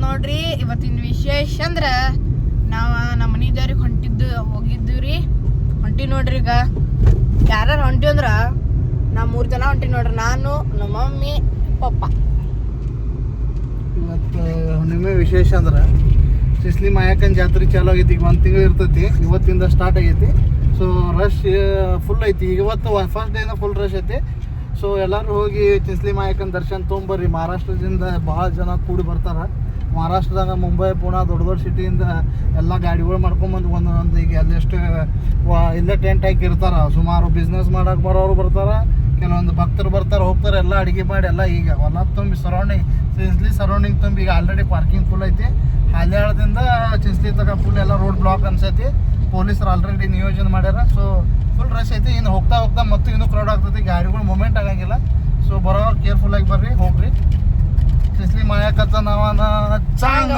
ನೋಡ್ರಿ ಇವತ್ತಿನ ವಿಶೇಷ ಅಂದ್ರ ನಾವು ನಮ್ಮ ಮನೆ ದೇವ್ರಿಗೆ ಹೋಗಿದ್ದೀವ್ರಿ. ಹೊಂಟಿ ನೋಡ್ರಿ. ಈಗ ಯಾರು ಹೊಂಟಿ ಅಂದ್ರ ನಾವು 3 ಜನ ಹೊಂಟಿ ನೋಡ್ರಿ. ನಾನು, ನಮ್ಮ ಮಮ್ಮಿ, ಪಪ್ಪ. ಇವತ್ತು ಹುಣ್ಣಿಮೆ ವಿಶೇಷ ಅಂದ್ರೆ ಸಿಸ್ಲಿ ಮಾಯಕ್ಕನ ಜಾತ್ರೆ ಚಾಲು ಆಗೈತಿ. ಈಗ 1 ತಿಂಗಳು ಇರ್ತೈತಿ. ಇವತ್ತಿಂದ ಸ್ಟಾರ್ಟ್ ಆಗೈತಿ. ಸೊ ರಶ್ ಫುಲ್ ಐತಿ. ಇವತ್ತು ಫಸ್ಟ್ ಡೇನ ಫುಲ್ ರಶ್ ಐತಿ. ಸೊ ಎಲ್ಲರೂ ಹೋಗಿ ಚಿಸ್ಲಿ ಮಾಯಕ್ಕನ ದರ್ಶನ ತೊಗೊಂಬರ್ರಿ. ಮಹಾರಾಷ್ಟ್ರದಿಂದ ಭಾಳ ಜನ ಕೂಡಿ ಬರ್ತಾರೆ. ಮಹಾರಾಷ್ಟ್ರದಾಗ ಮುಂಬೈ, ಪುಣೆ ದೊಡ್ಡ ಸಿಟಿಯಿಂದ ಎಲ್ಲ ಗಾಡಿಗಳು ಮಾಡ್ಕೊಂಬಂದು ಒಂದೊಂದು ಈಗ ಅಲ್ಲೆಷ್ಟು ಇಲ್ಲೇ ಟೆಂಟ್ ಹಾಕಿರ್ತಾರೆ. ಸುಮಾರು ಬಿಸ್ನೆಸ್ ಮಾಡೋಕೆ ಬರೋರು ಬರ್ತಾರೆ, ಕೆಲವೊಂದು ಭಕ್ತರು ಬರ್ತಾರೆ, ಹೋಗ್ತಾರೆ. ಎಲ್ಲ ಅಡುಗೆ ಮಾಡಿ ಎಲ್ಲ ಈಗ ಹೊಲ ತುಂಬಿ ಚಿಸ್ಲಿ ಸರೌಂಡಿಂಗ್ ತುಂಬಿ ಈಗ ಆಲ್ರೆಡಿ ಪಾರ್ಕಿಂಗ್ ಫುಲ್ ಐತಿ. ಹಾಲ್ಯಾಳದಿಂದ ಚಿಸ್ಲಿ ತಗ ಫುಲ್ ಎಲ್ಲ ರೋಡ್ ಬ್ಲಾಕ್ ಅನ್ಸೈತಿ. ಪೊಲೀಸರು ಆಲ್ರೆಡಿ ನಿಯೋಜನೆ ಮಾಡ್ಯಾರ. ಸೊ ಫುಲ್ ರಶ್ ಐತಿ. ಇನ್ನು ಹೋಗ್ತಾ ಮತ್ತು ಇನ್ನೂ ಕ್ರೌಡ್ ಆಗ್ತೈತಿ. ಗಾಡಿಗಳು ಮೂಮೆಂಟ್ ಆಗಂಗಿಲ್ಲ. ಸೊ ಬರೋರು ಕೇರ್ಫುಲ್ಲಾಗಿ ಬರ್ರಿ, ಹೋಗ್ರಿ. ಚಿಸ್ಲಿ ಮಾಯಕತ್ತ ನಾವನ ಚಾಂಗ್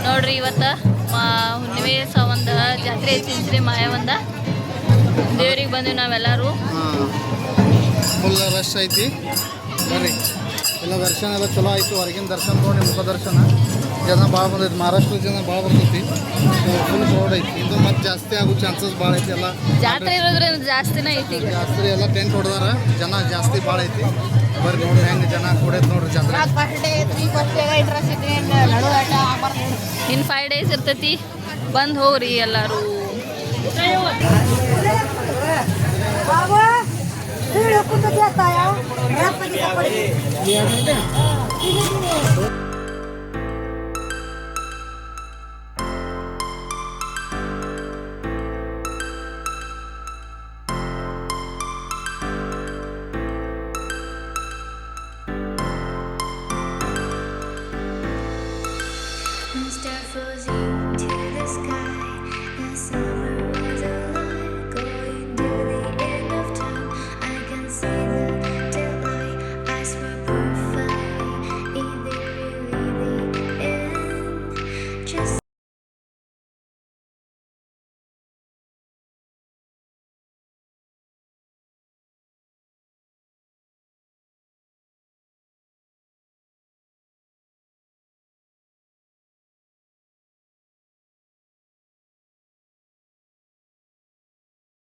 ನೋಡ್ರಿ. ಇವತ್ತು ಹುಣ್ಣಿಮೆ ಒಂದು ಜಾತ್ರೆ ಐತಿ ಚಿಸ್ಲಿ ಮಾಯವಂದ. ದೇವ್ರಿಗೆ ಬಂದಿವಿ ನಾವೆಲ್ಲರೂ. ಫುಲ್ ರಶ್ ಐತಿ. ಬರ್ರಿ, ಎಲ್ಲ ದರ್ಶನ ಎಲ್ಲ ಚಲೋ ಆಯ್ತು. ಹೊರಗಿನ ದರ್ಶನ ನೋಡಿ ಮುಖ ದರ್ಶನ ಜನ ಭಾಳ ಬಂದೈತಿ. ಮಹಾರಾಷ್ಟ್ರದ ಜನ ಭಾಳ ಬರ್ತೈತಿ. ಫುಲ್ ಕ್ರೌಡ್ ಐತಿ. ಇದು ಮತ್ತೆ ಜಾಸ್ತಿ ಆಗೋ ಚಾನ್ಸಸ್ ಭಾಳ ಐತಿ. ಎಲ್ಲ ಜಾತ್ರೆ ಇರೋದ್ರಿಂದ ಜಾಸ್ತಿನೇ ಐತಿ. ಜಾಸ್ತಿ ಎಲ್ಲ ಟೆಂಟ್ ಹೊಡೆದಾರ. ಜನ ಜಾಸ್ತಿ ಭಾಳ ಐತಿ. ಬರ್ರಿ ನೋಡ್ರಿ ಹೆಂಗೆ ಜನ ಕೂಡೈತಿ ನೋಡ್ರಿ ಜಾತ್ರೆ. ಇನ್ನು 5 days ಇರ್ತೈತಿ. ಬಂದು ಹೋಗ್ರಿ ಎಲ್ಲರೂ.